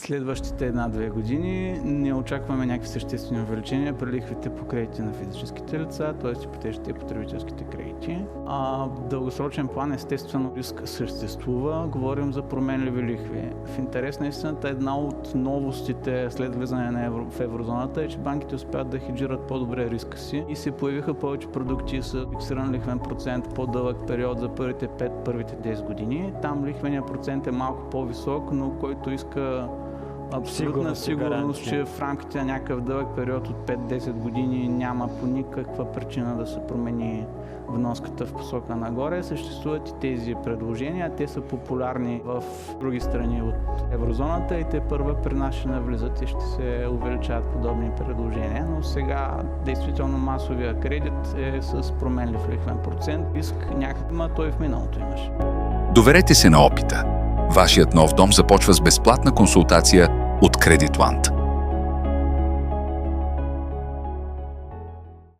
следващите 1-2 години не очакваме някакви съществени увеличения при лихвите по кредити на физическите лица, т.е. ипотечните и потребителските кредити. В дългосрочен план естествено риск съществува. Говорим за променливи лихви. В интерес на истината една от новостите след влизане в еврозоната е, че банките успяват да хеджират по-добре риска си и се появиха повече продукти с фиксиран лихвен процент, по-дълъг период за първите 5, първите 10 години. Там лихвеният процент е малко по-висок, но който иска абсолютна сигурност, че в рамките на някакъв дълъг период от 5-10 години няма по никаква причина да се промени вноската в посока нагоре. Съществуват и тези предложения. Те са популярни в други страни от еврозоната и те първа при нас ще навлизат и ще се увеличават подобни предложения. Но сега действително масовия кредит е с променлив лихвен процент. Риск някакъв, той в миналото имаше. Доверете се на опита. Вашият нов дом започва с безплатна консултация от Кредитланд.